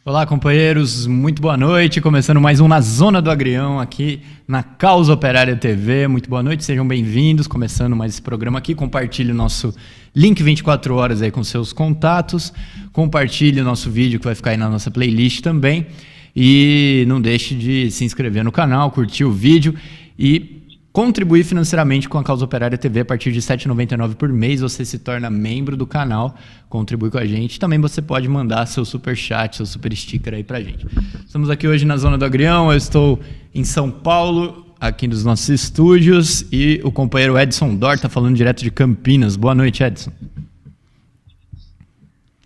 Olá, companheiros, muito boa noite. Começando mais um Na Zona do Agrião aqui na Causa Operária TV. Muito boa noite, sejam bem-vindos. Começando mais esse programa aqui. Compartilhe o nosso link 24 horas aí com seus contatos. Compartilhe o nosso vídeo que vai ficar aí na nossa playlist também. E não deixe de se inscrever no canal, curtir o vídeo e contribuir financeiramente com a Causa Operária TV. A partir de R$ 7,99 por mês você se torna membro do canal, contribui com a gente. Também você pode mandar seu super chat, seu super sticker aí pra gente. Estamos aqui hoje na Zona do Agrião, eu estou em São Paulo, aqui nos nossos estúdios, e o companheiro Edson Dor está falando direto de Campinas. Boa noite, Edson.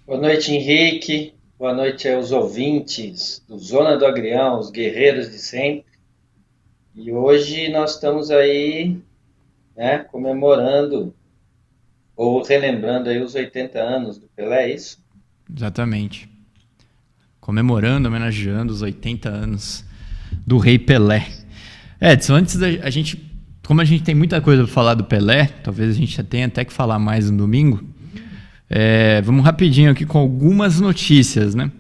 Boa noite, Henrique. Boa noite aos ouvintes do Zona do Agrião, os guerreiros de sempre. E hoje nós estamos aí, né, comemorando ou relembrando aí os 80 anos do Pelé, é isso? Exatamente. Comemorando, homenageando os 80 anos do Rei Pelé. Edson, antes da gente, como a gente tem muita coisa para falar do Pelé, talvez a gente tenha até que falar mais no domingo, vamos rapidinho aqui com algumas notícias, né?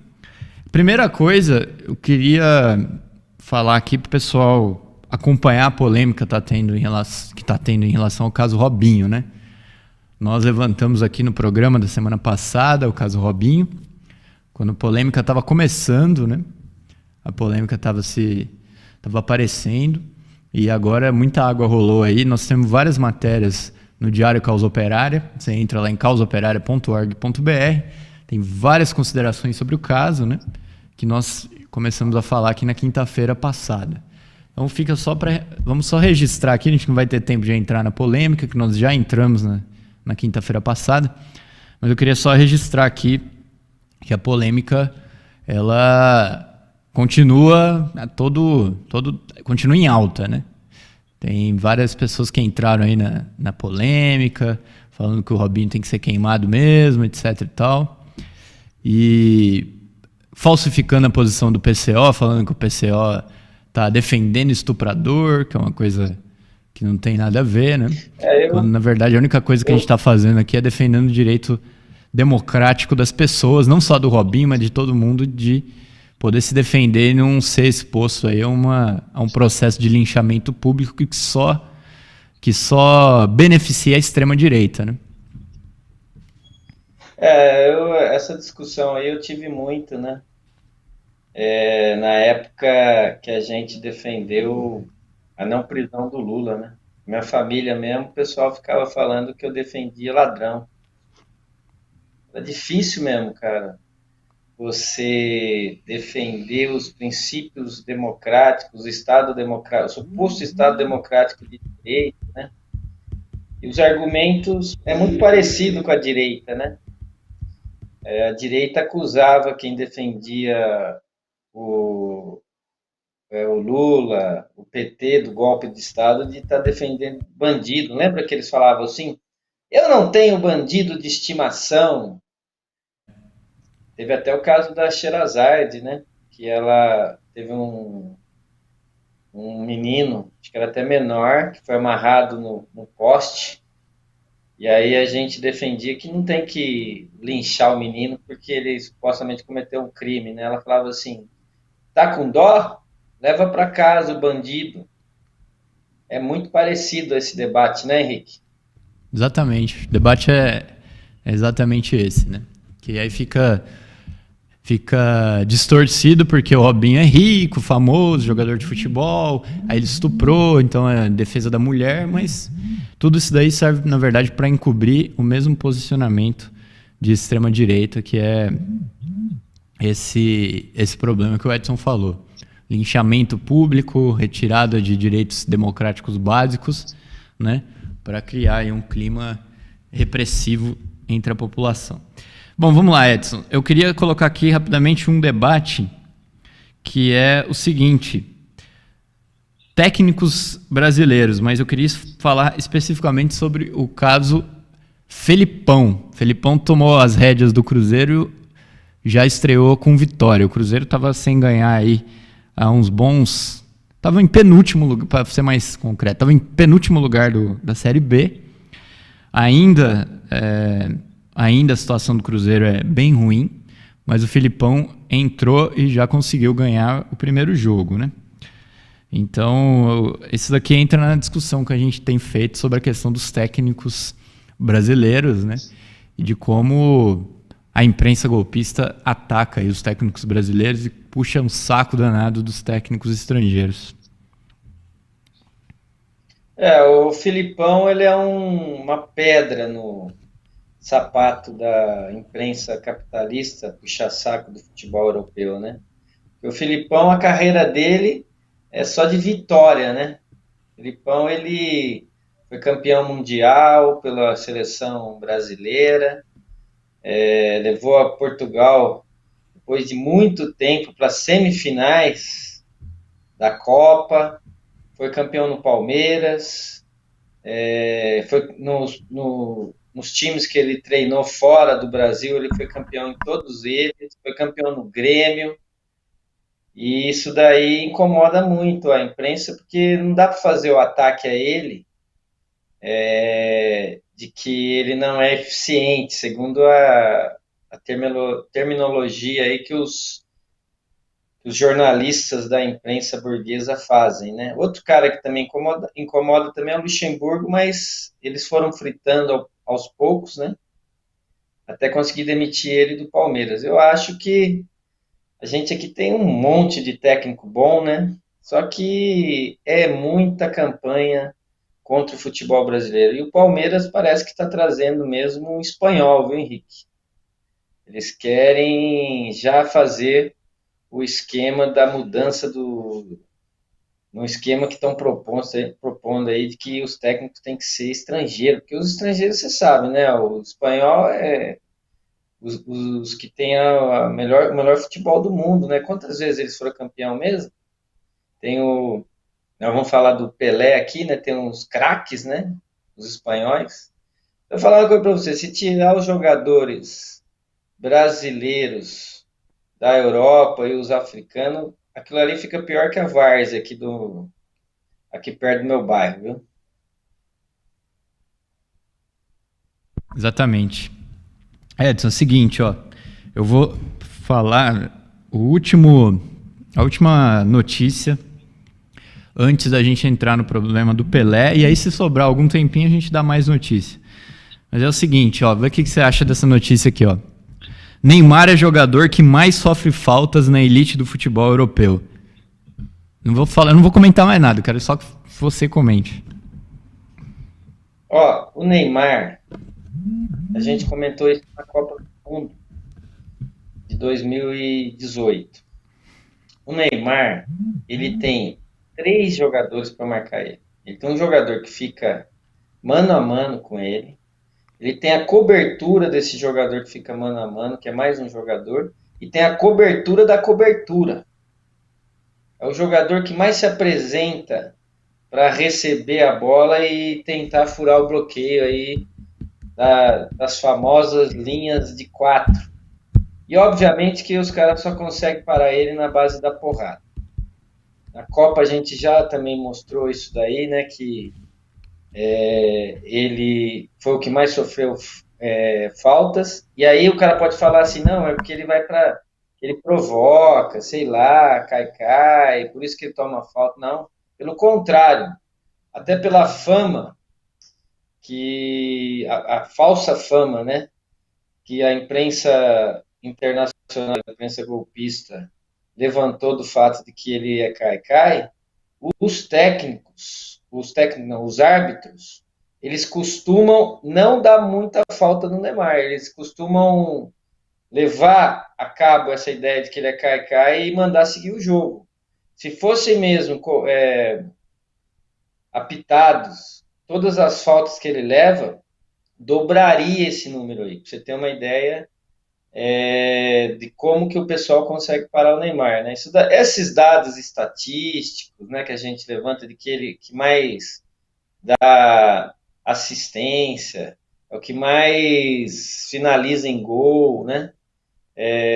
Primeira coisa, eu queria falar aqui pro pessoal acompanhar a polêmica que está tendo em relação ao caso Robinho, né? Nós levantamos aqui no programa da semana passada o caso Robinho, quando a polêmica estava começando, né? A polêmica estava aparecendo e agora muita água rolou aí. Nós temos várias matérias no Diário Causa Operária. Você entra lá em causaoperaria.org.br, tem várias considerações sobre o caso, né? Que nós começamos a falar aqui na quinta-feira passada. Então vamos só registrar aqui, a gente não vai ter tempo de entrar na polêmica, que nós já entramos na quinta-feira passada, mas eu queria só registrar aqui que a polêmica, ela continua continua em alta, né? Tem várias pessoas que entraram aí na polêmica, falando que o Robinho tem que ser queimado mesmo, etc e tal, e falsificando a posição do PCO, falando que o PCO tá defendendo estuprador, que é uma coisa que não tem nada a ver, né? Quando, na verdade, a única coisa que a gente está fazendo aqui é defendendo o direito democrático das pessoas, não só do Robinho, mas de todo mundo, de poder se defender e não ser exposto aí a um processo de linchamento público que só beneficia a extrema-direita, né? Essa discussão aí eu tive muito, né? Na época que a gente defendeu a não prisão do Lula, né? Minha família mesmo, o pessoal ficava falando que eu defendia ladrão. É difícil mesmo, cara, você defender os princípios democráticos, o Estado democrático, o suposto Estado democrático de direito, né? E os argumentos é muito parecido com a direita, né? A direita acusava quem defendia o Lula, o PT do golpe de Estado, de estar defendendo bandido. Lembra que eles falavam assim? Eu não tenho bandido de estimação. Teve até o caso da Sherazade, né? Que ela teve um menino, acho que era até menor, que foi amarrado no poste. E aí a gente defendia que não tem que linchar o menino porque ele supostamente cometeu um crime, né? Ela falava assim, tá com dó? Leva para casa o bandido. É muito parecido esse debate, né, Henrique? Exatamente. O debate é exatamente esse, né? Que aí fica distorcido porque o Robinho é rico, famoso, jogador de futebol, aí ele estuprou, então é defesa da mulher, mas tudo isso daí serve, na verdade, para encobrir o mesmo posicionamento de extrema-direita, que é esse problema que o Edson falou. Linchamento público, retirada de direitos democráticos básicos, né, para criar aí um clima repressivo entre a população. Bom, vamos lá, Edson. Eu queria colocar aqui rapidamente um debate que é o seguinte: técnicos brasileiros, mas eu queria falar especificamente sobre o caso Felipão. Felipão tomou as rédeas do Cruzeiro, já estreou com vitória. O Cruzeiro estava sem ganhar aí há uns bons... Estava em penúltimo lugar, para ser mais concreto, estava em penúltimo lugar da Série B. Ainda a situação do Cruzeiro é bem ruim, mas o Filipão entrou e já conseguiu ganhar o primeiro jogo, né? Então, isso daqui entra na discussão que a gente tem feito sobre a questão dos técnicos brasileiros, né? E de como a imprensa golpista ataca aí os técnicos brasileiros e puxa um saco danado dos técnicos estrangeiros. O Filipão, ele é uma pedra no sapato da imprensa capitalista, puxa-saco do futebol europeu, né? O Filipão, a carreira dele é só de vitória, né? O Filipão, ele foi campeão mundial pela seleção brasileira, levou a Portugal, depois de muito tempo, para semifinais da Copa, foi campeão no Palmeiras, foi nos times que ele treinou fora do Brasil, ele foi campeão em todos eles, foi campeão no Grêmio, e isso daí incomoda muito a imprensa, porque não dá para fazer o ataque a ele, de que ele não é eficiente, segundo a terminologia aí que os jornalistas da imprensa burguesa fazem, né? Outro cara que também incomoda também é o Luxemburgo, mas eles foram fritando aos poucos, né? Até conseguir demitir ele do Palmeiras. Eu acho que a gente aqui tem um monte de técnico bom, né? Só que é muita campanha contra o futebol brasileiro. E o Palmeiras parece que está trazendo mesmo um espanhol, viu, Henrique? Eles querem já fazer o esquema da mudança no esquema que estão propondo aí de que os técnicos têm que ser estrangeiros, porque os estrangeiros, você sabe, né? O espanhol é os que têm o melhor futebol do mundo, né? Quantas vezes eles foram campeão mesmo? Nós vamos falar do Pelé aqui, né? Tem uns craques, né? Os espanhóis. Eu vou falar uma coisa para você, se tirar os jogadores brasileiros da Europa e os africanos, aquilo ali fica pior que a várzea aqui perto do meu bairro, viu? Exatamente. Edson, é o seguinte, ó. Eu vou falar a última notícia antes da gente entrar no problema do Pelé, e aí se sobrar algum tempinho a gente dá mais notícia. Mas é o seguinte, ó, vê o que você acha dessa notícia aqui, ó. Neymar é jogador que mais sofre faltas na elite do futebol europeu. Não vou comentar mais nada, quero só que você comente. Ó, o Neymar, a gente comentou isso na Copa do Mundo de 2018. O Neymar, ele tem 3 jogadores para marcar ele. Ele tem um jogador que fica mano a mano com ele. Ele tem a cobertura desse jogador que fica mano a mano, que é mais um jogador. E tem a cobertura da cobertura. É o jogador que mais se apresenta para receber a bola e tentar furar o bloqueio aí das famosas linhas de 4. E obviamente que os caras só conseguem parar ele na base da porrada. Na Copa a gente já também mostrou isso daí, né? Que ele foi o que mais sofreu faltas. E aí o cara pode falar assim, não, é porque ele vai para... Ele provoca, sei lá, cai, por isso que ele toma falta. Não, pelo contrário. Até pela fama, a falsa fama, né? Que a imprensa internacional, a imprensa golpista, levantou do fato de que ele é cai, os árbitros, eles costumam não dar muita falta no Neymar, eles costumam levar a cabo essa ideia de que ele é cai e mandar seguir o jogo. Se fosse mesmo apitados todas as faltas que ele leva, dobraria esse número aí, para você ter uma ideia de como que o pessoal consegue parar o Neymar, né? Esses dados estatísticos, né, que a gente levanta de que ele que mais dá assistência, é o que mais finaliza em gol, né?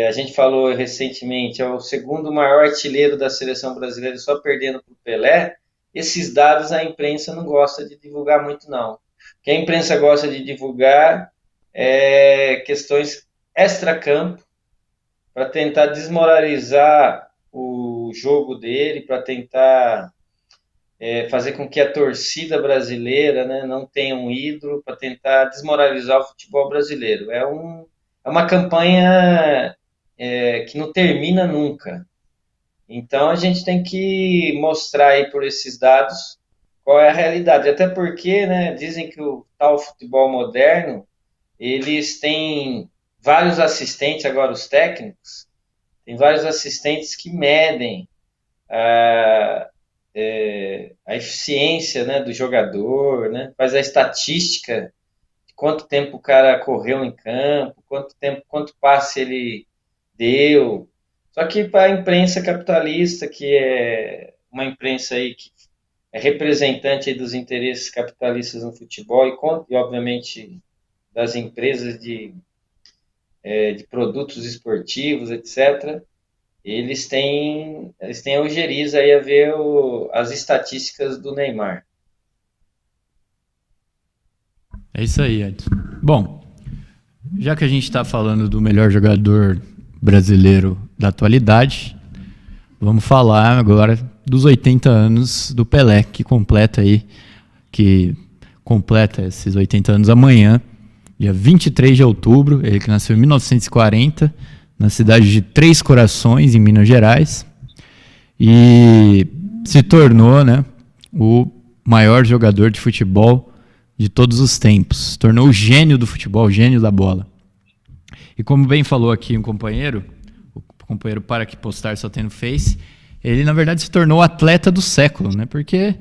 A gente falou recentemente, é o segundo maior artilheiro da seleção brasileira, só perdendo para o Pelé. Esses dados a imprensa não gosta de divulgar muito, não. O que a imprensa gosta de divulgar é questões extracampo, para tentar desmoralizar o jogo dele, para tentar fazer com que a torcida brasileira, né, não tenha um ídolo, para tentar desmoralizar o futebol brasileiro. É uma campanha que não termina nunca. Então a gente tem que mostrar aí por esses dados qual é a realidade. Até porque, né, dizem que o tal futebol moderno, eles têm vários assistentes, agora os técnicos, tem vários assistentes que medem a, a eficiência, né, do jogador, né, faz a estatística de quanto tempo o cara correu em campo, quanto passe ele deu. Só que para a imprensa capitalista, que é uma imprensa aí que é representante aí dos interesses capitalistas no futebol e obviamente, das empresas de produtos esportivos, etc., eles têm a ojeriza aí a ver as estatísticas do Neymar. É isso aí, Edson. Bom, já que a gente está falando do melhor jogador brasileiro da atualidade, vamos falar agora dos 80 anos do Pelé, que completa esses 80 anos amanhã, dia 23 de outubro. Ele que nasceu em 1940, na cidade de Três Corações, em Minas Gerais, e se tornou, né, o maior jogador de futebol de todos os tempos. Se tornou o gênio do futebol, o gênio da bola. E como bem falou aqui o companheiro Para Que Postar Só Tem no Face, ele na verdade se tornou o atleta do século, né? Porque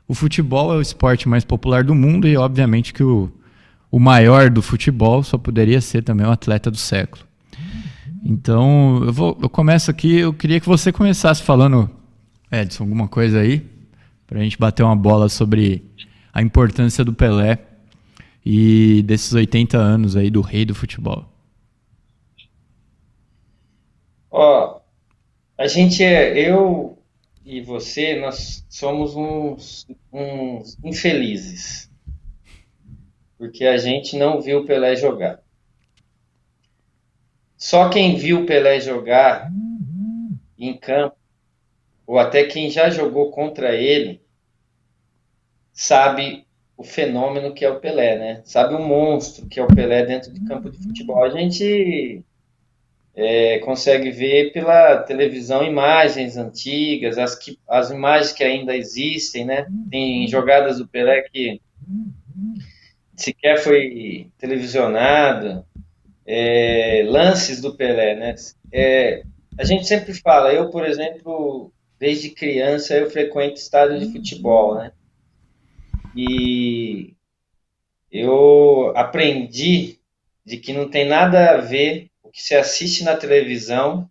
o futebol é o esporte mais popular do mundo e obviamente que o maior do futebol só poderia ser também o atleta do século. Então, eu começo aqui, eu queria que você começasse falando, Edson, alguma coisa aí, para a gente bater uma bola sobre a importância do Pelé e desses 80 anos aí do rei do futebol. Ó, eu e você, nós somos uns infelizes, porque a gente não viu o Pelé jogar. Só quem viu o Pelé jogar em campo, ou até quem já jogou contra ele, sabe o fenômeno que é o Pelé, né? Sabe o monstro que é o Pelé dentro de campo de futebol. A gente consegue ver pela televisão imagens antigas, as imagens que ainda existem, né? Tem jogadas do Pelé que sequer foi televisionado, lances do Pelé, né? A gente sempre fala, eu, por exemplo, desde criança eu frequento estádio de futebol, né? E eu aprendi de que não tem nada a ver o que se assiste na televisão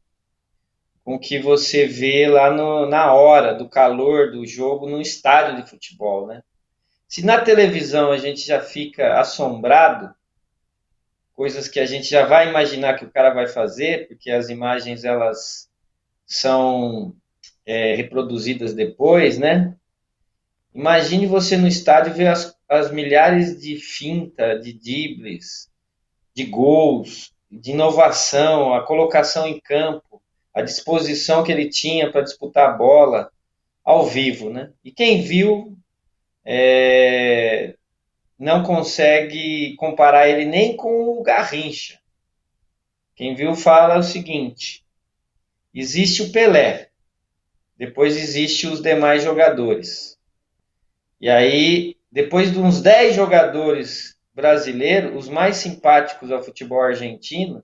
com o que você vê lá na hora do calor do jogo no estádio de futebol, né? Se na televisão a gente já fica assombrado, coisas que a gente já vai imaginar que o cara vai fazer, porque as imagens elas são reproduzidas depois, né? Imagine você no estádio ver as milhares de finta, de dribles, de gols, de inovação, a colocação em campo, a disposição que ele tinha para disputar a bola ao vivo, né? E quem viu não consegue comparar ele nem com o Garrincha. Quem viu fala o seguinte: existe o Pelé, depois existe os demais jogadores. E aí, depois de uns 10 jogadores brasileiros, os mais simpáticos ao futebol argentino,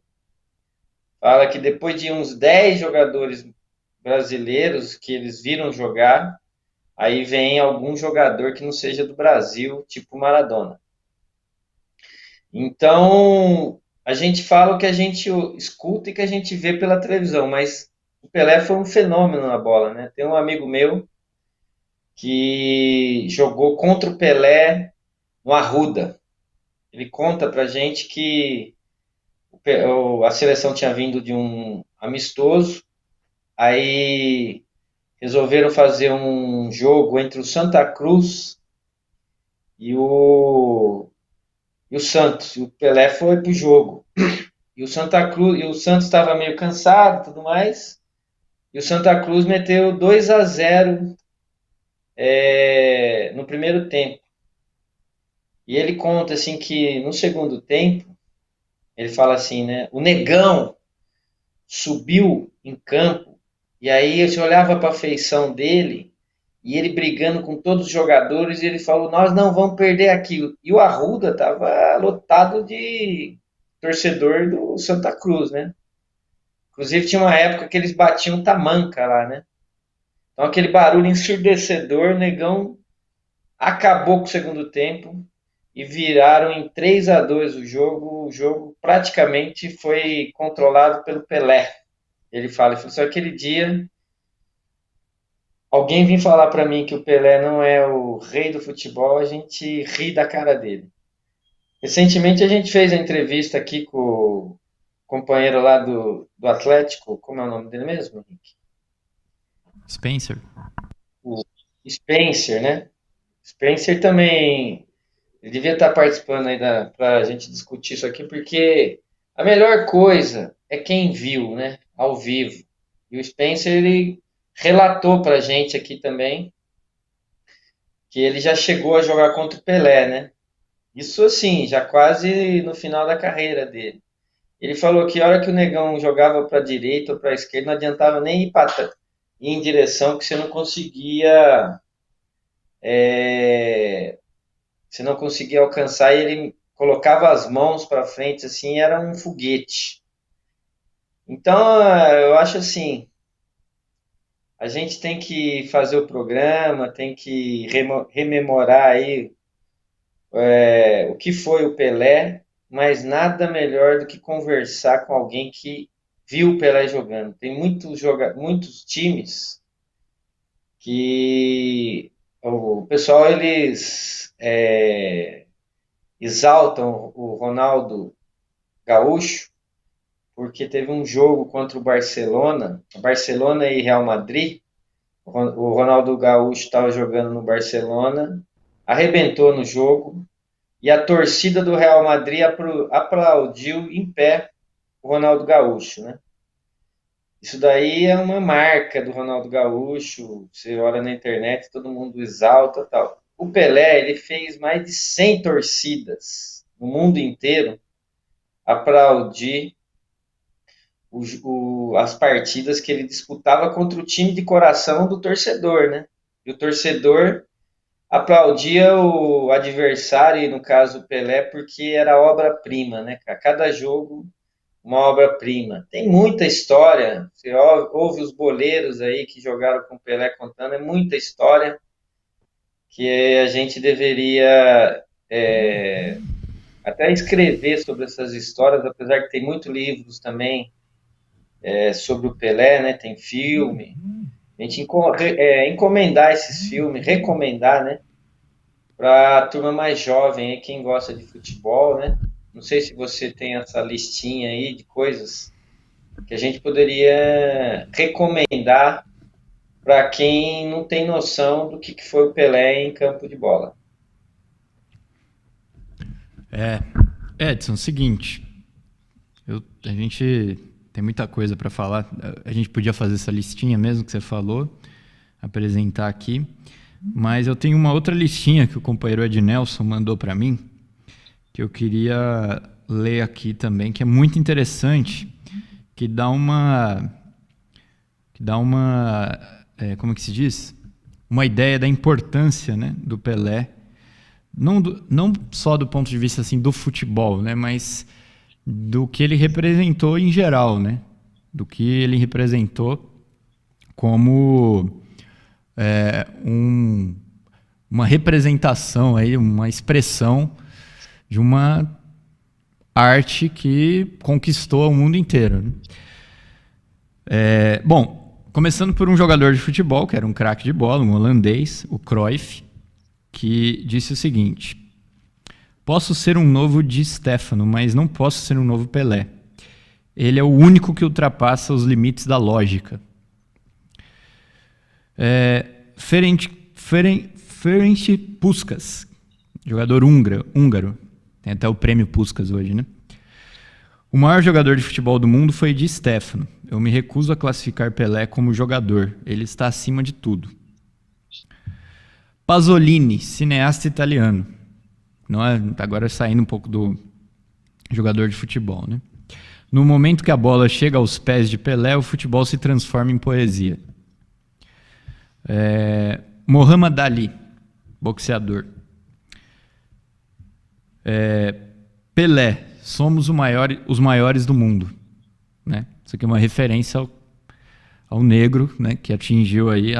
fala que depois de uns 10 jogadores brasileiros que eles viram jogar, aí vem algum jogador que não seja do Brasil, tipo Maradona. Então, a gente fala o que a gente escuta e que a gente vê pela televisão, mas o Pelé foi um fenômeno na bola, né? Tem um amigo meu que jogou contra o Pelé no Arruda. Ele conta pra gente que a seleção tinha vindo de um amistoso, aí resolveram fazer um jogo entre o Santa Cruz e o Santos. E o Pelé foi pro jogo. E o Santa Cruz, e o Santos estava meio cansado, e tudo mais. E o Santa Cruz meteu 2-0 no primeiro tempo. E ele conta assim que no segundo tempo, ele fala assim, né? O Negão subiu em campo e aí eu olhava para a feição dele e ele brigando com todos os jogadores e ele falou: "Nós não vamos perder aqui". E o Arruda estava lotado de torcedor do Santa Cruz, né? Inclusive tinha uma época que eles batiam tamanca lá, né? Então aquele barulho ensurdecedor, o Negão acabou com o segundo tempo e viraram em 3-2 o jogo. O jogo praticamente foi controlado pelo Pelé. Ele fala, só aquele dia alguém vem falar para mim que o Pelé não é o rei do futebol, a gente ri da cara dele. Recentemente a gente fez a entrevista aqui com o companheiro lá do Atlético, como é o nome dele mesmo, Henrique? Spencer. O Spencer, né? Spencer também, ele devia estar participando aí para a gente discutir isso aqui, porque a melhor coisa é quem viu, né? Ao vivo. E o Spencer, ele relatou para a gente aqui também que ele já chegou a jogar contra o Pelé, né? Isso assim, já quase no final da carreira dele. Ele falou que a hora que o Negão jogava para a direita ou para a esquerda, não adiantava nem ir em direção, que você não conseguia alcançar, e ele colocava as mãos para frente assim, era um foguete. Então, eu acho assim, a gente tem que fazer o programa, tem que rememorar aí o que foi o Pelé, mas nada melhor do que conversar com alguém que viu o Pelé jogando. Tem muitos times que o pessoal eles exaltam o Ronaldo Gaúcho porque teve um jogo contra o Barcelona e Real Madrid. O Ronaldo Gaúcho estava jogando no Barcelona, arrebentou no jogo e a torcida do Real Madrid aplaudiu em pé o Ronaldo Gaúcho, né? Isso daí é uma marca do Ronaldo Gaúcho. Você olha na internet, todo mundo exalta, tal. O Pelé, ele fez mais de 100 torcidas no mundo inteiro aplaudir as partidas que ele disputava contra o time de coração do torcedor, né? E o torcedor aplaudia o adversário, e no caso o Pelé, porque era obra-prima, né? A cada jogo, uma obra-prima. Tem muita história, você ouve os boleiros aí que jogaram com o Pelé contando, é muita história que a gente deveria até escrever sobre essas histórias, apesar que tem muitos livros também sobre o Pelé, né? Tem filme. A gente encomendar esses filmes, recomendar, né? Para a turma mais jovem, aí, quem gosta de futebol, né? Não sei se você tem essa listinha aí de coisas que a gente poderia recomendar para quem não tem noção do que foi o Pelé em campo de bola. Edson, seguinte, a gente tem muita coisa para falar. A gente podia fazer essa listinha mesmo que você falou, apresentar aqui. Mas eu tenho uma outra listinha que o companheiro Ednelson mandou para mim, que eu queria ler aqui também, que é muito interessante, que dá uma como que se diz? Uma ideia da importância, né, do Pelé, não só do ponto de vista assim do futebol, né, mas do que ele representou em geral, né, do que ele representou como uma representação, aí, uma expressão de uma arte que conquistou o mundo inteiro, né? Bom, começando por um jogador de futebol, que era um craque de bola, um holandês, o Cruyff, que disse o seguinte: posso ser um novo Di Stéfano, mas não posso ser um novo Pelé. Ele é o único que ultrapassa os limites da lógica. Ferenc Puskás, jogador húngaro, tem até o prêmio Puskás hoje, né? O maior jogador de futebol do mundo foi Di Stéfano. Eu me recuso a classificar Pelé como jogador. Ele está acima de tudo. Pasolini, cineasta italiano. Não é, agora saindo um pouco do jogador de futebol, né? No momento que a bola chega aos pés de Pelé, o futebol se transforma em poesia. Muhammad Ali, boxeador. Pelé, somos os maiores do mundo. Né? Isso aqui é uma referência ao negro, né, que atingiu aí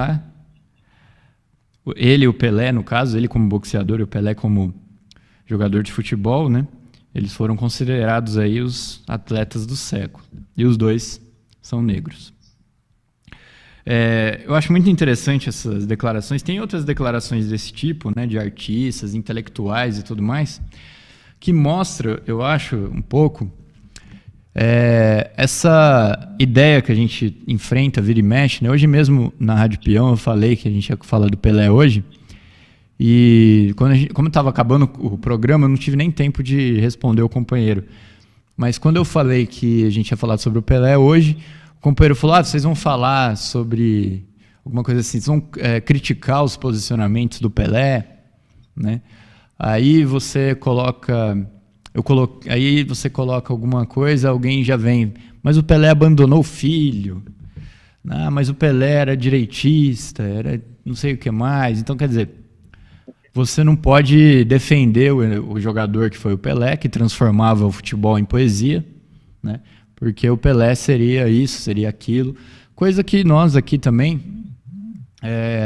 ele e o Pelé, no caso, ele como boxeador e o Pelé como jogador de futebol, né? Eles foram considerados aí os atletas do século. E os dois são negros. Eu acho muito interessante essas declarações. Tem outras declarações desse tipo, né, de artistas, intelectuais e tudo mais, que mostra, eu acho, um pouco essa ideia que a gente enfrenta, vira e mexe. Né? Hoje mesmo, na Rádio Peão, eu falei que a gente ia falar do Pelé hoje. E como estava acabando o programa, eu não tive nem tempo de responder o companheiro. Mas quando eu falei que a gente ia falar sobre o Pelé hoje, o companheiro falou, vocês vão falar sobre alguma coisa assim, vocês vão criticar os posicionamentos do Pelé, né? Aí você coloca alguma coisa, alguém já vem, mas o Pelé abandonou o filho, mas o Pelé era direitista, era não sei o que mais. Então, quer dizer, você não pode defender o jogador que foi o Pelé, que transformava o futebol em poesia, né? Porque o Pelé seria isso, seria aquilo, coisa que nós aqui também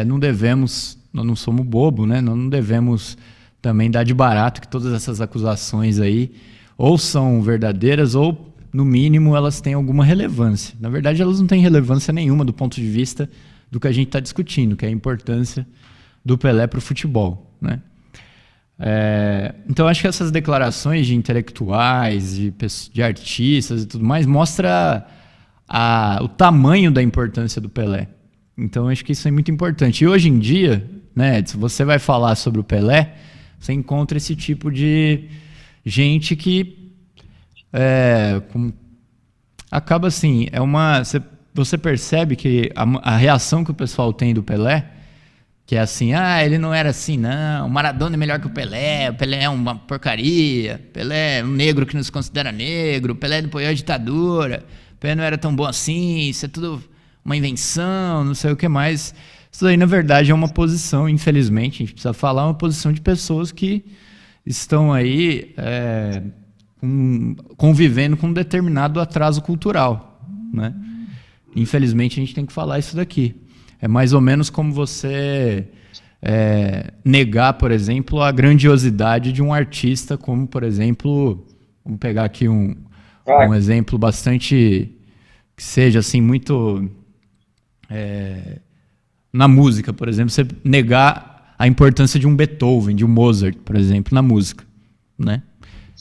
não devemos, nós não somos bobo, né? Nós não devemos também dar de barato que todas essas acusações aí ou são verdadeiras ou, no mínimo, elas têm alguma relevância. Na verdade, elas não têm relevância nenhuma do ponto de vista do que a gente está discutindo, que é a importância do Pelé para o futebol, né? Então, acho que essas declarações de intelectuais, de artistas e tudo mais, mostra o tamanho da importância do Pelé. Então, acho que isso é muito importante. E hoje em dia, né, se você vai falar sobre o Pelé, você encontra esse tipo de gente que acaba assim, você percebe que a reação que o pessoal tem do Pelé, que é assim, ele não era assim não, o Maradona é melhor que o Pelé é uma porcaria, Pelé é um negro que não se considera negro, o Pelé apoiou a ditadura, o Pelé não era tão bom assim, isso é tudo uma invenção, não sei o que mais. Isso aí, na verdade, é uma posição, infelizmente, a gente precisa falar, uma posição de pessoas que estão aí convivendo com um determinado atraso cultural, né? Infelizmente, a gente tem que falar isso daqui. É mais ou menos como você negar, por exemplo, a grandiosidade de um artista, como, por exemplo, vamos pegar aqui um exemplo bastante que seja assim muito na música, por exemplo, você negar a importância de um Beethoven, de um Mozart, por exemplo, na música, né?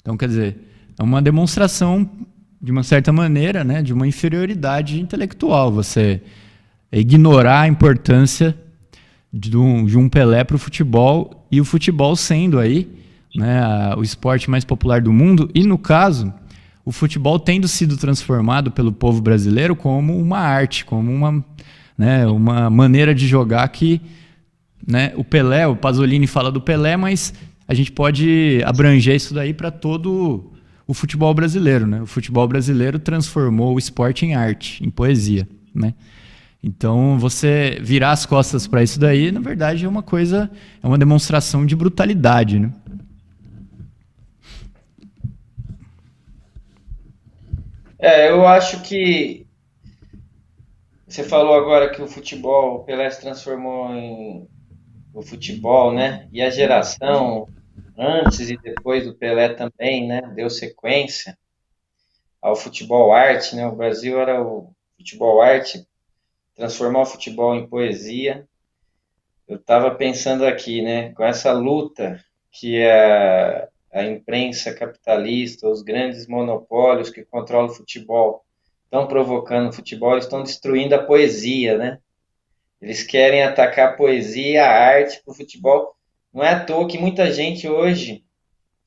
Então, quer dizer, é uma demonstração, de uma certa maneira, né, de uma inferioridade intelectual, você ignorar a importância de um Pelé para o futebol, e o futebol sendo aí, né, o esporte mais popular do mundo, e no caso, o futebol tendo sido transformado pelo povo brasileiro como uma arte, como uma maneira de jogar que, né, o Pasolini fala do Pelé, mas a gente pode abranger isso daí para todo o futebol brasileiro, né? O futebol brasileiro transformou o esporte em arte, em poesia, né? Então, você virar as costas para isso daí, na verdade, é uma demonstração de brutalidade, né? Eu acho que você falou agora que o Pelé se transformou em o futebol, né? E a geração antes e depois do Pelé também, né? Deu sequência ao futebol arte, né? O Brasil era o futebol arte, transformar o futebol em poesia. Eu estava pensando aqui, né? Com essa luta que a imprensa capitalista, os grandes monopólios que controlam o futebol estão provocando o futebol, eles estão destruindo a poesia, né? Eles querem atacar a poesia, a arte para o futebol. Não é à toa que muita gente hoje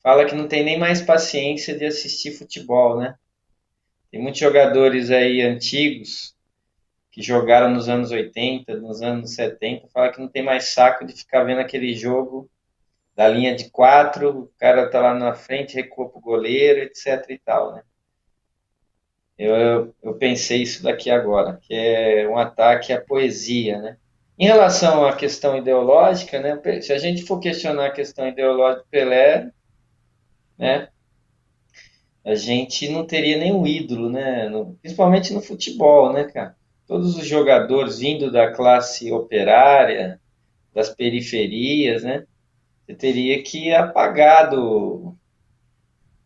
fala que não tem nem mais paciência de assistir futebol, né? Tem muitos jogadores aí antigos que jogaram nos anos 80, nos anos 70, falam que não tem mais saco de ficar vendo aquele jogo da linha de 4, o cara tá lá na frente, recua pro goleiro, etc e tal, né? Eu pensei isso daqui agora, que é um ataque à poesia, né? Em relação à questão ideológica, né? Se a gente for questionar a questão ideológica do Pelé, né? A gente não teria nenhum ídolo, né? Principalmente no futebol, né, cara? Todos os jogadores vindo da classe operária, das periferias, né? Você teria que apagar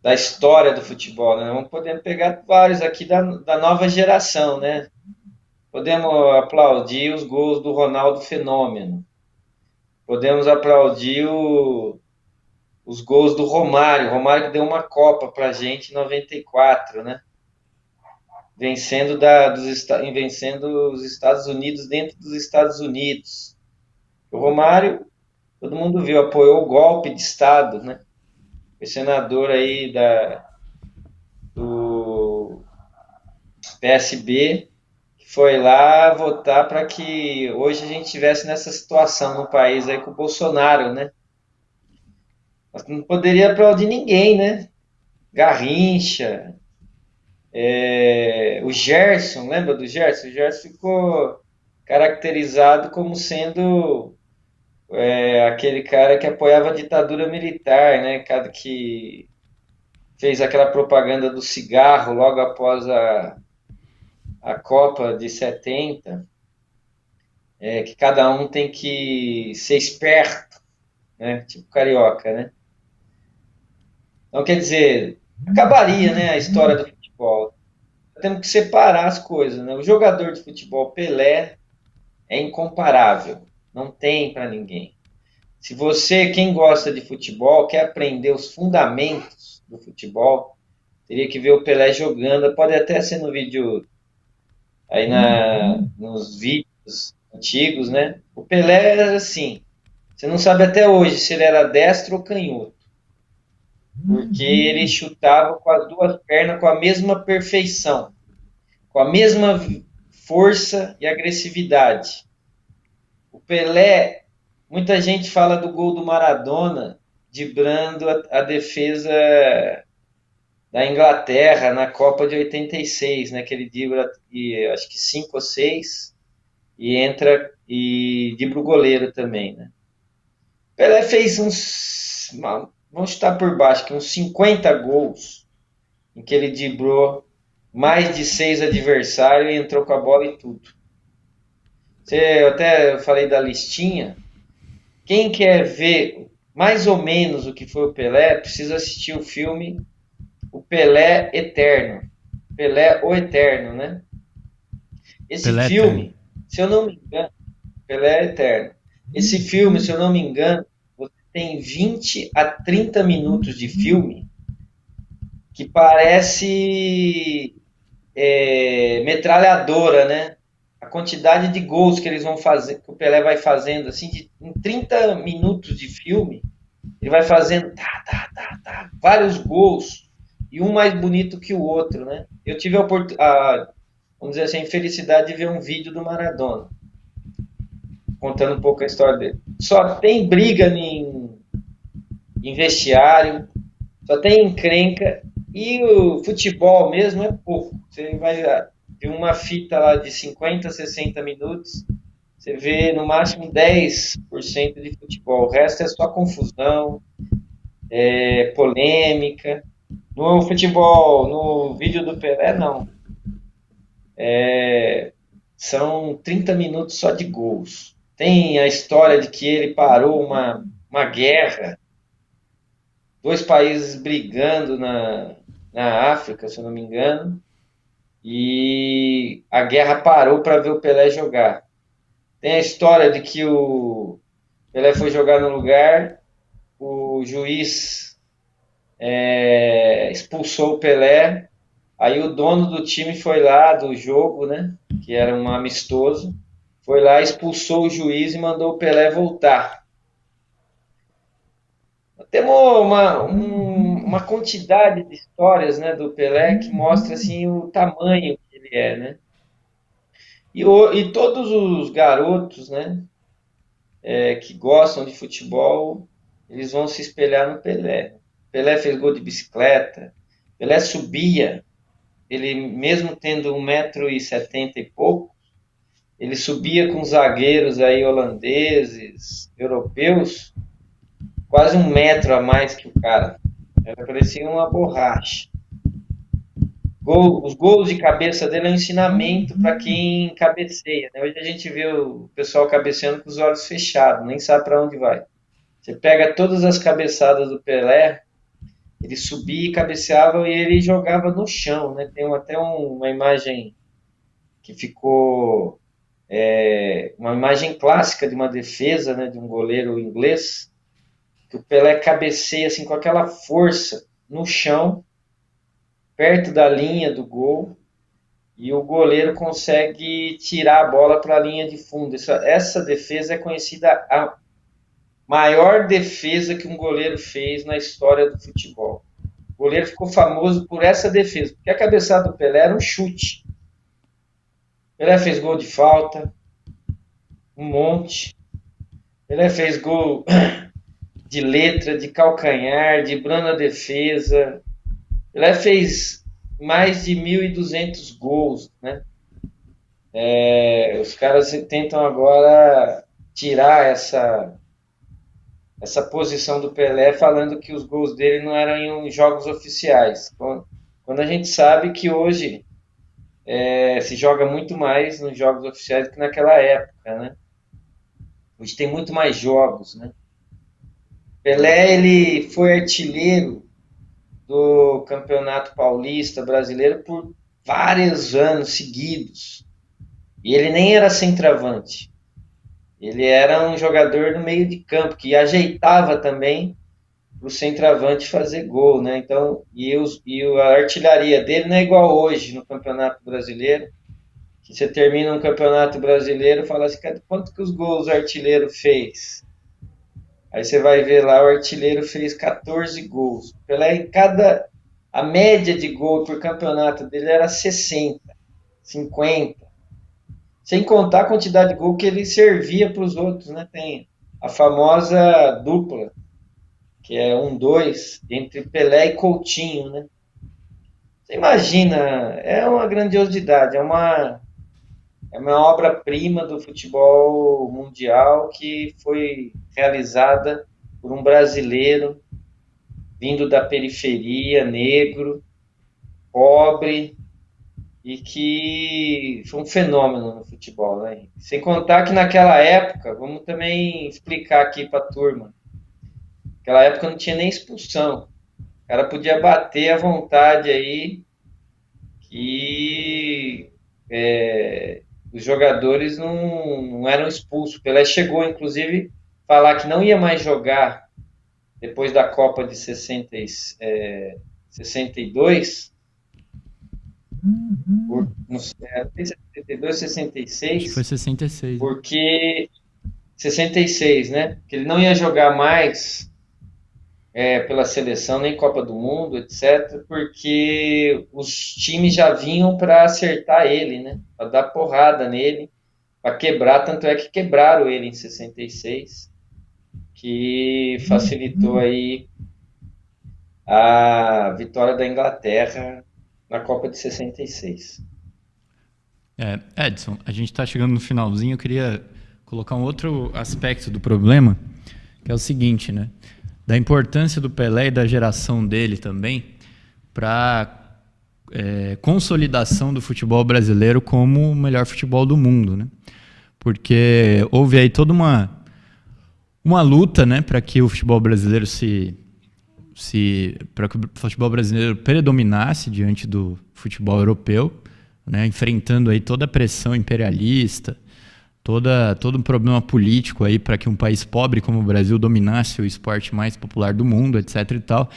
da história do futebol, né? Vamos poder pegar vários aqui da nova geração, né? Podemos aplaudir os gols do Ronaldo Fenômeno. Podemos aplaudir os gols do Romário. Romário que deu uma Copa pra gente em 94, né? Vencendo os Estados Unidos dentro dos Estados Unidos. O Romário, todo mundo viu, apoiou o golpe de Estado, né? Foi senador aí do PSB, que foi lá votar para que hoje a gente estivesse nessa situação no país aí com o Bolsonaro, né? Mas não poderia aplaudir ninguém, né? Garrincha, o Gerson, lembra do Gerson? O Gerson ficou caracterizado como sendo aquele cara que apoiava a ditadura militar, né? Cara que fez aquela propaganda do cigarro logo após a Copa de 70, que cada um tem que ser esperto, né? Tipo carioca, né? Então, quer dizer, acabaria, né, a história do futebol. Temos que separar as coisas, né? O jogador de futebol Pelé é incomparável, não tem para ninguém. Se você, quem gosta de futebol, quer aprender os fundamentos do futebol, teria que ver o Pelé jogando, pode até ser no vídeo, aí nos vídeos antigos, né? O Pelé era assim, você não sabe até hoje se ele era destro ou canhoto, porque ele chutava com as duas pernas com a mesma perfeição, com a mesma força e agressividade. O Pelé, muita gente fala do gol do Maradona, driblando a defesa da Inglaterra na Copa de 86, né? Que ele dribla, acho que 5 ou 6, e entra e dribla o goleiro também, né? Pelé fez vamos chutar por baixo, que uns 50 gols, em que ele driblou mais de 6 adversários e entrou com a bola e tudo. Eu até falei da listinha. Quem quer ver mais ou menos o que foi o Pelé, precisa assistir o filme O Pelé Eterno. Pelé o Eterno, né? Esse Pelé filme, Eterno. se eu não me engano, Pelé Eterno. Esse filme, se eu não me engano, você tem 20 a 30 minutos de filme que parece metralhadora, né? A quantidade de gols que eles vão fazer, que o Pelé vai fazendo, assim, em 30 minutos de filme, ele vai fazendo vários gols, e um mais bonito que o outro, né? Eu tive vamos dizer assim, a infelicidade de ver um vídeo do Maradona, contando um pouco a história dele. Só tem briga em vestiário, só tem encrenca, e o futebol mesmo é pouco. Você vai ver uma fita lá de 50, 60 minutos, você vê no máximo 10% de futebol. O resto é só confusão, polêmica. No futebol, no vídeo do Pelé, não. São 30 minutos só de gols. Tem a história de que ele parou uma guerra, dois países brigando na África, se eu não me engano, e a guerra parou para ver o Pelé jogar. Tem a história de que o Pelé foi jogar no lugar, o juiz expulsou o Pelé, aí o dono do time foi lá, do jogo, né, que era um amistoso, foi lá, expulsou o juiz e mandou o Pelé voltar. Temos uma quantidade de histórias, né, do Pelé que mostra assim o tamanho que ele é, né? E todos os garotos, né, que gostam de futebol, eles vão se espelhar no Pelé. Pelé fez gol de bicicleta, Pelé subia, ele mesmo tendo 1,70 m e pouco, ele subia com zagueiros aí holandeses, europeus, quase 1 metro a mais que o cara. Era parecia uma borracha. Os gols de cabeça dele é um ensinamento para quem cabeceia, né? Hoje a gente vê o pessoal cabeceando com os olhos fechados, nem sabe para onde vai. Você pega todas as cabeçadas do Pelé, ele subia e cabeceava e ele jogava no chão, né? Tem até uma imagem que ficou uma imagem clássica de uma defesa, né, de um goleiro inglês, que o Pelé cabeceia assim com aquela força no chão, perto da linha do gol, e o goleiro consegue tirar a bola para a linha de fundo. Essa defesa é conhecida a maior defesa que um goleiro fez na história do futebol. O goleiro ficou famoso por essa defesa, porque a cabeçada do Pelé era um chute. Pelé fez gol de falta, um monte. Pelé fez gol de letra, de calcanhar, de na defesa. Pelé fez mais de 1.200 gols, né? Os caras tentam agora tirar essa posição do Pelé, falando que os gols dele não eram em jogos oficiais. Quando a gente sabe que hoje se joga muito mais nos jogos oficiais do que naquela época, né? Hoje tem muito mais jogos, né? Pelé, ele foi artilheiro do Campeonato Paulista Brasileiro por vários anos seguidos. E ele nem era centroavante. Ele era um jogador no meio de campo, que ajeitava também para o centroavante fazer gol, né? Então, a artilharia dele não é igual hoje no Campeonato Brasileiro, que você termina um Campeonato Brasileiro e fala assim, quanto que os gols o artilheiro fez? Aí você vai ver lá, o artilheiro fez 14 gols. Pelé, a média de gol por campeonato dele era 60, 50. Sem contar a quantidade de gol que ele servia para os outros, né? Tem a famosa dupla, que é 1-2, entre Pelé e Coutinho, né? Você imagina, é uma grandiosidade, é uma obra-prima do futebol mundial que foi realizada por um brasileiro vindo da periferia, negro, pobre, e que foi um fenômeno no futebol, né? Sem contar que naquela época, vamos também explicar aqui para a turma, naquela época não tinha nem expulsão. O cara podia bater à vontade aí, que os jogadores não eram expulsos. Pelé chegou, inclusive, a falar que não ia mais jogar depois da Copa de 62, não sei, 62, 66, Acho que foi 66. porque 66, né? Que ele não ia jogar mais pela seleção, nem Copa do Mundo, etc., porque os times já vinham para acertar ele, né? Para dar porrada nele, para quebrar, tanto é que quebraram ele em 66, que facilitou aí a vitória da Inglaterra na Copa de 66. Edson, a gente está chegando no finalzinho, eu queria colocar um outro aspecto do problema, que é o seguinte, né? Da importância do Pelé e da geração dele também para consolidação do futebol brasileiro como o melhor futebol do mundo, né? Porque houve aí toda uma luta, né, para que o futebol brasileiro para que o futebol brasileiro predominasse diante do futebol europeu, né, enfrentando aí toda a pressão imperialista, todo um problema político aí para que um país pobre como o Brasil dominasse o esporte mais popular do mundo, etc. e tal.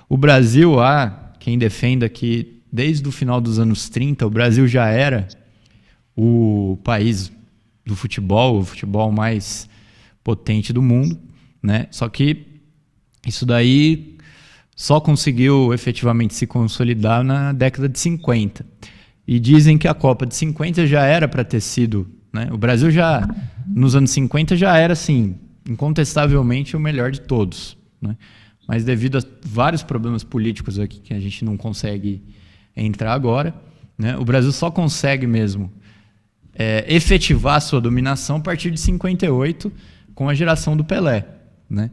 O Brasil, há quem defenda que desde o final dos anos 30 o Brasil já era o país do futebol, o futebol mais potente do mundo, né? Só que isso daí só conseguiu efetivamente se consolidar na década de 50. E dizem que a Copa de 50 já era para ter sido, né? O Brasil já, nos anos 50, já era, assim, incontestavelmente o melhor de todos, né? Mas devido a vários problemas políticos aqui que a gente não consegue entrar agora, né? O Brasil só consegue mesmo efetivar a sua dominação a partir de 58, com a geração do Pelé, né?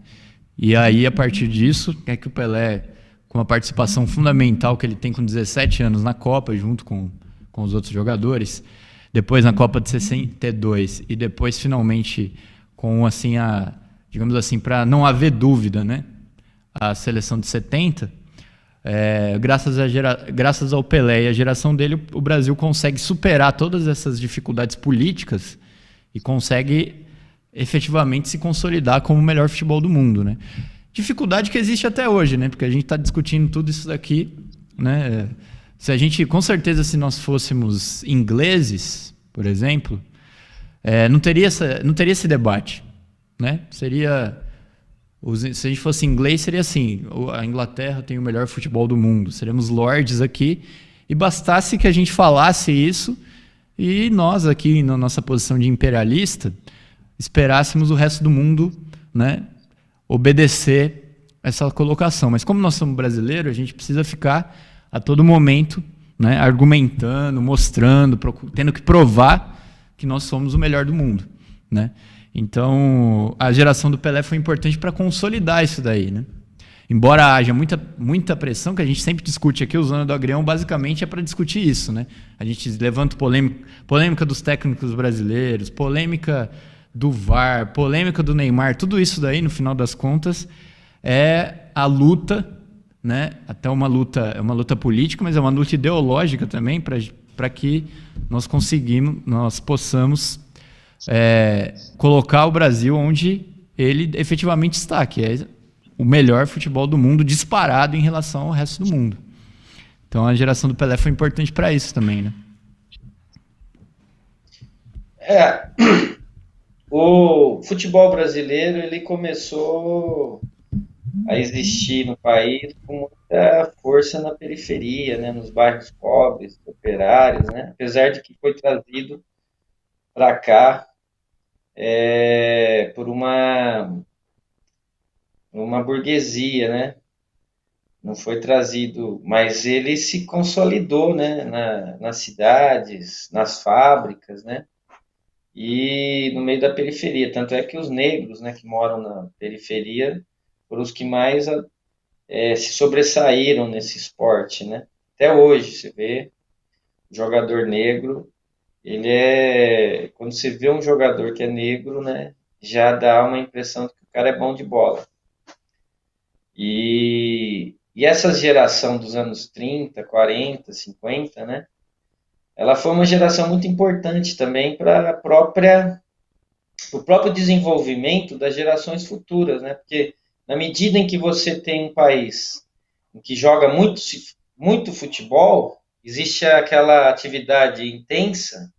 E aí, a partir disso, é que o Pelé, com a participação fundamental que ele tem com 17 anos na Copa, junto com os outros jogadores, depois na Copa de 62 e depois, finalmente, com, assim, digamos assim, para não haver dúvida, né? A seleção de 70, graças ao Pelé e a geração dele, o Brasil consegue superar todas essas dificuldades políticas e consegue efetivamente se consolidar como o melhor futebol do mundo, né? Dificuldade que existe até hoje, né? Porque a gente está discutindo tudo isso daqui, né? Se a gente, com certeza, se nós fôssemos ingleses, por exemplo, não teria esse debate, né? Se a gente fosse inglês, seria assim: a Inglaterra tem o melhor futebol do mundo, seremos lords aqui, e bastasse que a gente falasse isso e nós aqui, na nossa posição de imperialista, esperássemos o resto do mundo, né, obedecer essa colocação. Mas como nós somos brasileiros, a gente precisa ficar a todo momento, né, argumentando, mostrando, tendo que provar que nós somos o melhor do mundo, né? Então, a geração do Pelé foi importante para consolidar isso daí, né? Embora haja muita pressão, que a gente sempre discute aqui, o Zona do Agrião basicamente é para discutir isso, né? A gente levanta polêmica dos técnicos brasileiros, polêmica do VAR, polêmica do Neymar, tudo isso daí, no final das contas, é a luta, né? Até uma luta política, mas é uma luta ideológica também, para que nós possamos colocar o Brasil onde ele efetivamente está, que é o melhor futebol do mundo, disparado em relação ao resto do mundo. Então a geração do Pelé foi importante para isso também, né? O futebol brasileiro, ele começou a existir no país com muita força na periferia, né, nos bairros pobres, operários, né, apesar de que foi trazido para cá por uma burguesia, né? Não foi trazido, mas ele se consolidou, né, nas cidades, nas fábricas, né? E no meio da periferia. Tanto é que os negros, né, que moram na periferia, foram os que mais se sobressaíram nesse esporte, né? Até hoje, você vê o jogador negro, quando você vê um jogador que é negro, né, já dá uma impressão de que o cara é bom de bola. E essa geração dos anos 30, 40, 50, né, ela foi uma geração muito importante também para o próprio desenvolvimento das gerações futuras, né? Porque na medida em que você tem um país em que joga muito futebol, existe aquela atividade intensa,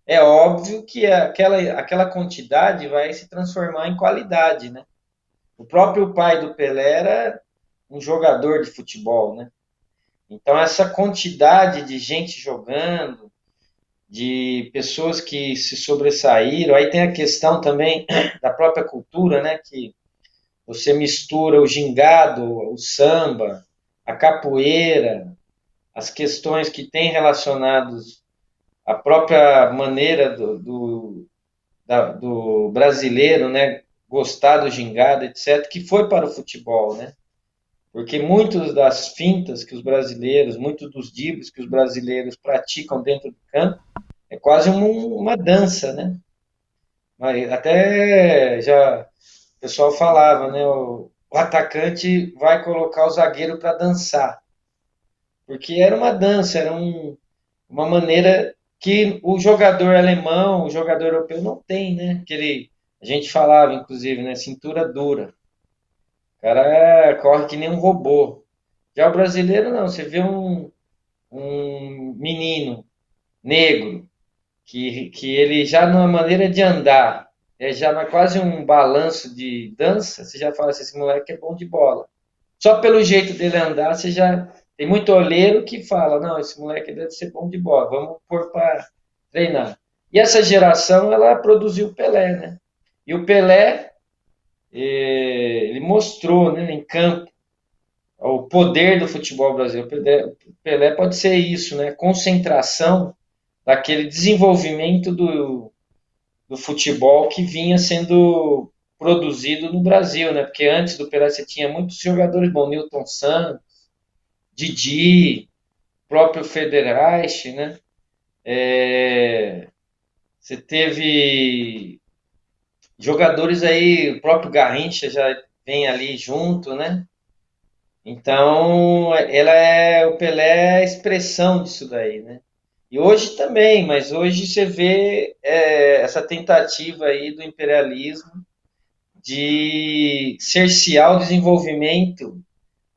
é óbvio que aquela quantidade vai se transformar em qualidade, né? O próprio pai do Pelé era um jogador de futebol, né? Então, essa quantidade de gente jogando, de pessoas que se sobressaíram, aí tem a questão também da própria cultura, né? Que você mistura o gingado, o samba, a capoeira, as questões que têm relacionados à própria maneira do brasileiro, né? Gostar do gingado, etc., que foi para o futebol, né? Porque muitas das fintas que os brasileiros, muitos dos dribles que os brasileiros praticam dentro do campo, é quase uma dança, né? Mas até já o pessoal falava, né? O atacante vai colocar o zagueiro para dançar. Porque era uma dança, era uma maneira que o jogador alemão, o jogador europeu não tem, né? A gente falava, inclusive, né? Cintura dura. O cara corre que nem um robô. Já o brasileiro não, você vê um menino negro que ele já numa maneira de andar, já não é quase um balanço de dança, você já fala assim, esse moleque é bom de bola. Só pelo jeito dele andar, você já tem muito olheiro que fala, não, esse moleque deve ser bom de bola, vamos pôr para treinar. E essa geração, ela produziu o Pelé, né? E o Pelé, ele mostrou, né, em campo o poder do futebol brasileiro. O Pelé pode ser isso, né? Concentração daquele desenvolvimento do futebol que vinha sendo produzido no Brasil, né? Porque antes do Pelé você tinha muitos jogadores bons, Newton Santos, Didi, próprio Federeich, né? Você teve jogadores aí, o próprio Garrincha já vem ali junto, né? Então, o Pelé é a expressão disso daí, né? E hoje também, mas hoje você vê essa tentativa aí do imperialismo de cercear o desenvolvimento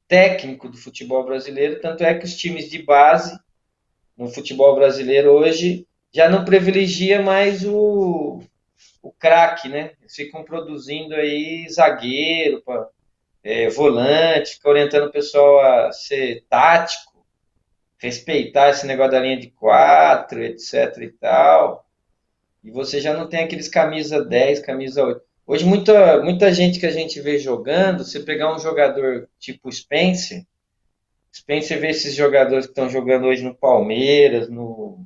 técnico do futebol brasileiro, tanto é que os times de base no futebol brasileiro hoje já não privilegia mais o craque, né? Eles ficam produzindo aí zagueiro, volante, fica orientando o pessoal a ser tático, respeitar esse negócio da linha de quatro, etc e tal. E você já não tem aqueles camisa 10, camisa 8. Hoje, muita gente que a gente vê jogando, você pegar um jogador tipo Spencer vê esses jogadores que estão jogando hoje no Palmeiras, no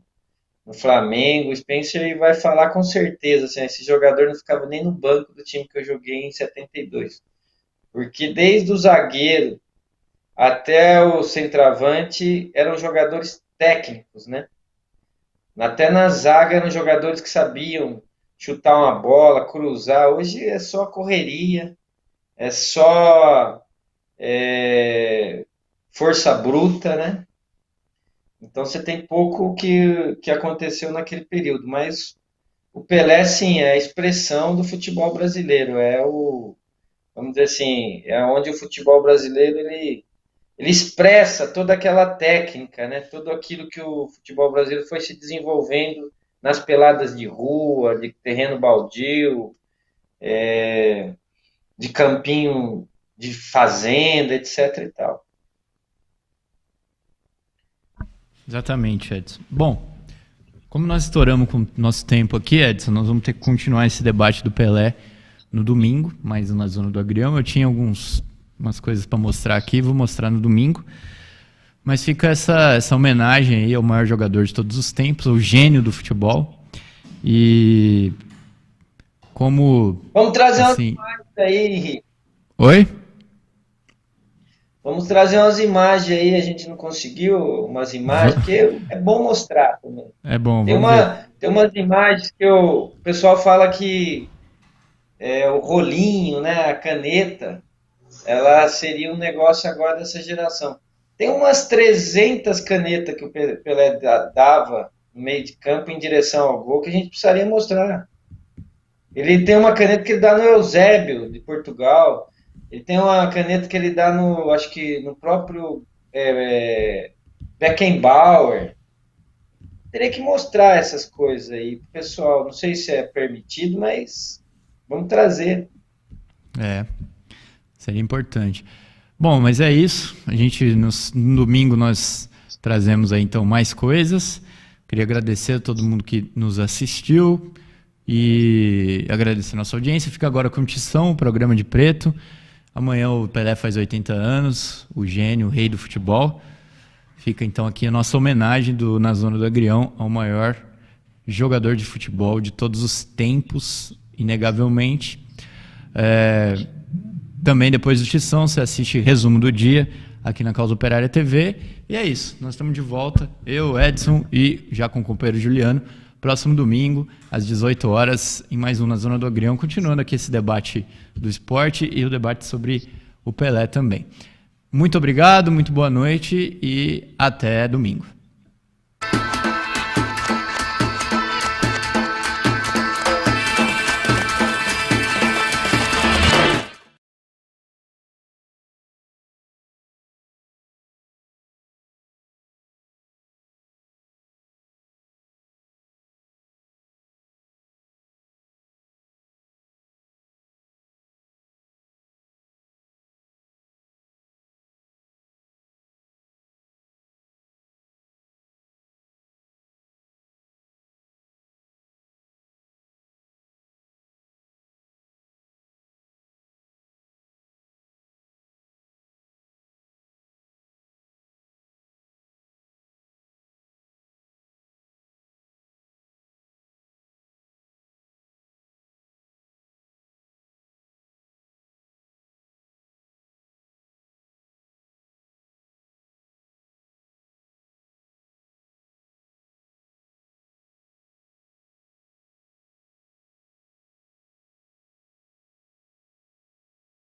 Flamengo, o Spencer vai falar com certeza, assim, esse jogador não ficava nem no banco do time que eu joguei em 72. Porque desde o zagueiro até o centroavante eram jogadores técnicos, né? Até na zaga eram jogadores que sabiam chutar uma bola, cruzar. Hoje é só correria, é só força bruta, né? Então você tem pouco que aconteceu naquele período, mas o Pelé, sim, é a expressão do futebol brasileiro, vamos dizer assim, é onde o futebol brasileiro ele expressa toda aquela técnica, né? Tudo aquilo que o futebol brasileiro foi se desenvolvendo nas peladas de rua, de terreno baldio, de campinho de fazenda, etc e tal. Exatamente, Edson. Bom, como nós estouramos com o nosso tempo aqui, Edson, nós vamos ter que continuar esse debate do Pelé no domingo, mais na Zona do Agrião. Eu tinha umas coisas para mostrar aqui, vou mostrar no domingo. Mas fica essa homenagem aí ao maior jogador de todos os tempos, o gênio do futebol. E como... Vamos trazer umas imagens aí, Henrique. Oi? Vamos trazer umas imagens aí, a gente não conseguiu umas imagens, porque é bom mostrar também. É bom, tem umas imagens que o pessoal fala que o rolinho, né, a caneta, ela seria um negócio agora dessa geração. Tem umas 300 canetas que o Pelé dava no meio de campo em direção ao gol que a gente precisaria mostrar. Ele tem uma caneta que ele dá no Eusébio, de Portugal. Ele tem uma caneta que ele dá acho que no próprio Beckenbauer. Teria que mostrar essas coisas aí pro pessoal. Não sei se é permitido, mas vamos trazer. Seria importante. Bom, mas é isso. A gente, no domingo, nós trazemos aí, então, mais coisas. Queria agradecer a todo mundo que nos assistiu e agradecer a nossa audiência. Fica agora com Tição, o programa de preto. Amanhã o Pelé faz 80 anos, o gênio, o rei do futebol. Fica, então, aqui a nossa homenagem Na Zona do Agrião ao maior jogador de futebol de todos os tempos, inegavelmente. Também depois do Tição, você assiste Resumo do Dia aqui na Causa Operária TV. E é isso, nós estamos de volta, eu, Edson e já com o companheiro Juliano, próximo domingo, às 18 horas, em mais um Na Zona do Agrião, continuando aqui esse debate do esporte e o debate sobre o Pelé também. Muito obrigado, muito boa noite e até domingo.